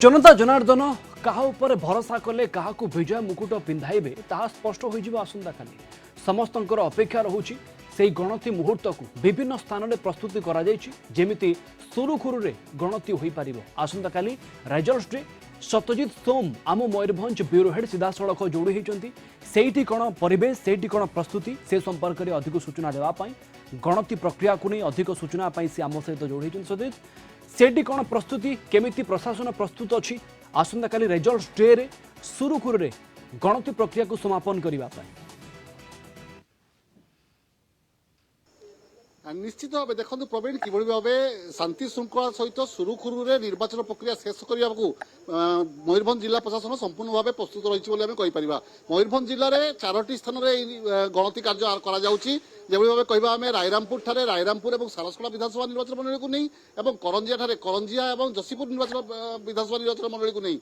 जनता जनार्दन काहा ऊपर भरोसा कले काहाकू विजय मुकुट पिंधाइबे ताहा स्पष्ट हो जिवो आसंता काली समस्तंकर अपेक्षा रहुछि सेही गणति मुहूर्त को विभिन्न स्थान में प्रस्तुति करा जायछि जेमिति सुरुखुरु रे गणति होई पारिबो आसंता काली रिजल्ट्स डे सत्यजित सोम आम मयूरभंज ब्यूरो हेड सीधा सड़क जोड़ी होती सेठी कौन परिवेश सेठी कौन प्रस्तुति से संपर्क में अधिक सूचना देवाई गणति प्रक्रिया को नहीं अधिक सूचना से आम सहित जोड़ी सत्यजित सेठी कौन प्रस्तुति केमिति प्रशासन प्रस्तुत अच्छी आसंता काली रिजल्ट्स डे रे सुरुखुरु रे गणति प्रक्रिया को समापन करने निश्चित भाव देखो प्रवीण कि भाव शांति श्रृंखला सहित सुरुखुरु निर्वाचन प्रक्रिया शेष करने को मयूरभंज जिला प्रशासन संपूर्ण भाव प्रस्तुत रही मयूरभंज जिले में 4टी स्थान में गणति कार्य कर भाव कह आम रायरामपुर ठारे रायरामपुर और सारसकड़ा विधानसभा निर्वाचन मंडली को नहीं करंजिया ठारे करंजिया और जसीपुर निर्वाचन विधानसभा निर्वाचन मंडली को नहीं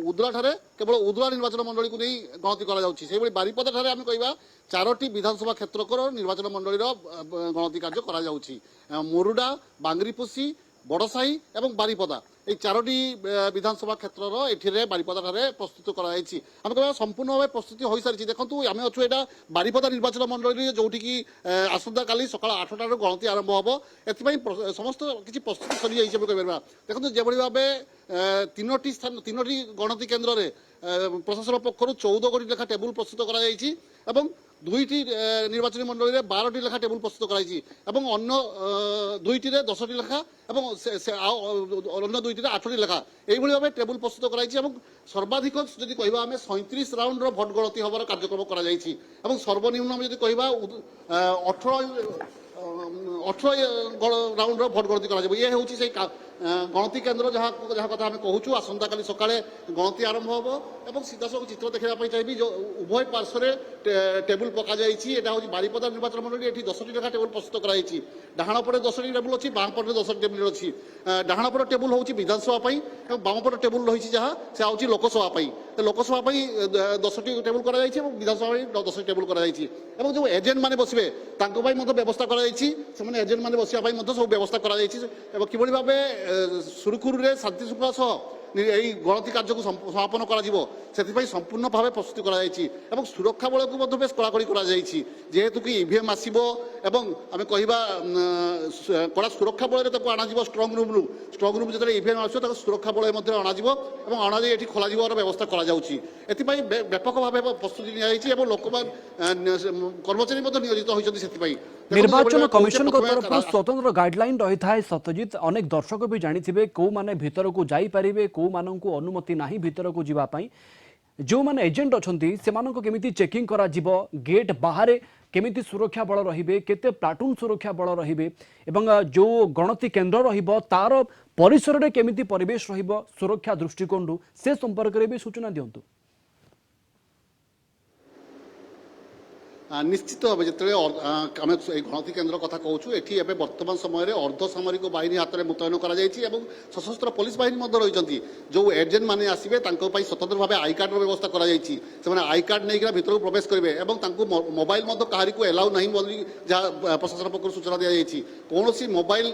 उदला ठारे केवल उदला निर्वाचन मंडली को नहीं गणति कर बारिपदा ठारे आम कह 4टी विधानसभा क्षेत्रकर निर्वाचन मंडली गणति कार्य करा मुरुडा बांगरीपोसी बड़साही और बारिपदा ये 4टी विधानसभा क्षेत्र ये बारिपदा ठारे प्रस्तुत कराई आम कह संपूर्ण भाव प्रस्तुति हो सारी देखो आम अच्छु यहाँ बारिपदा निर्वाचन मंडली जोटि की आसंता काली सकाल 8टार गणति आरंभ हम ए समस्त किसी प्रस्तुति सरी जाइए कह देखो जो भाव 3टी स्थान 3टी गणति केन्द्र में प्रशासन पक्षर 14 कोटी लेखा टेबुल प्रस्तुत कर 2टी निर्वाचन मंडली में 12टी लेखा टेबुल प्रस्तुत कराई अन्य 2टी 10टी लेखा अन्य 2टी 8टी लेखा यही भाव टेबुल प्रस्तुत कराई सर्वाधिक जदि कह आम 37 राउंड भोट गणति हबार कार्यक्रम कर सर्वनिम्न जदि कह 18 राउंड भोट गणति कर ये हूँ से गणति केन्द्र जहाँ कथा आम कहूँ आसंता काली सकाळे गणति आरंभ हम और सीधा सब चित्र देखा चाहिए जो उभय पार्श्व टेबुल पक जाइए हूँ बारिपदा निर्वाचन मंडली ये 10टी लेखा टेबुल प्रस्तुत कराई डाण पटे 10टी टेबुल अच्छी बाम पटे 10टी टेबुल अच्छी डाण पट टेबुल हूँ विधानसभा और बाम पट टेबुल रही जहाँ से हूँ लोकसभा लोकसभा 10टी टेबुल कर विधानसभा 10टी टेबुल कर जो एजेंट मैंने बसवे व्यवस्था कर एजेंट मैंने बसवाई सब व्यवस्था कर कि भाव सुरुखुरु शांति श्रृंखला सह यही गणति कार्य को समापन कर संपूर्ण भाव प्रस्तुति कर सुरक्षा बल को बेस कड़ाकड़ी करेतु कि ईवीएम आसो आम कह कड़ा सुरक्षा बल अणाव स्ट्रंग रूम जो ईवीएम आसो सुरक्षा बल अणा ये खोल व्यवस्था कर व्यापक भाव प्रस्तुति नि लोक कर्मचारी नियोजित होती निर्वाचन कमिशन तरफ स्वतंत्र गाइडलाइन रही है सत्यजित अनेक दर्शक भी जानी कौ माने भीतर को जापारे कौ मानू अनुमति ना भीतर को जीवाई जो माने एजेंट अच्छा से केमिति चेकिंग करा जिवो गेट बाहर केमिति सुरक्षा बल रहिबे केते प्लाटून सुरक्षा बल रहिबे एवं जो गणति केन्द्र रहिबो तार परिसर रे केमिति परिवेश रहिबो सुरक्षा दृष्टिकोण से संपर्क रे भी सूचना दियंतु निश्चित भाव जो आम गणति केन्द्र कथा कहूँ ये बर्तमान समय अर्धसामरिक बाहिनी हाथ में मुतयन कर सशस्त्र पुलिस बाहिनी रही जो एजेंट मैंने आसवे स्वतंत्र भाव आई कार्ड व्यवस्था कर आई कार्ड नहीं भीतर को प्रवेश करेंगे और मोबाइल कहार को एलाउ नहीं जहाँ प्रशासन पक्ष सूचना दी कौन मोबाइल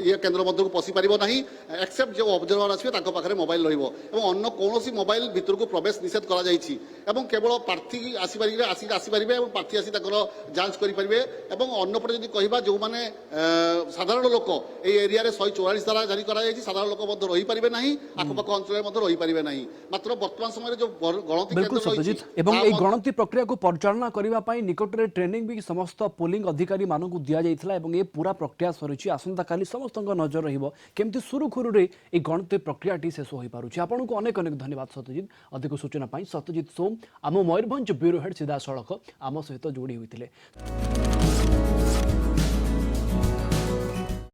ये केन्द्र मध्य को पशि पार ना एक्सेप्ट जो ऑब्जर्वर आसवे पाखे मोबाइल रही कौन मोबाइल भीतर को प्रवेश निषेध कर केवल प्रार्थी आसपारे प्रार्थी आसी जांच करेंगे अन्यपटे जब कह जो मैंने साधारण लोक ये एरिया 144 धारा जारी कर साधारण लोक रही पारे ना आखपाख अंचल रही पारे ना मात्र वर्तमान समय जो गणति गणति प्रक्रिया को परिचालना करने निकट में ट्रेनिंग भी समस्त पोलिंग अधिकारी मानक दि जाता ये पूरा प्रक्रिया सरी आसंता काली समस्त नजर रही सुरुखुरु गणति प्रक्रिया शेष हो पारे आपन को अनेक अनेक धन्यवाद सत्यजित अधिक सूचना सत्यजित सोम आम मयूरभंज ब्यूरो हेड सीधा सड़क आम सहित जोड़ी होते।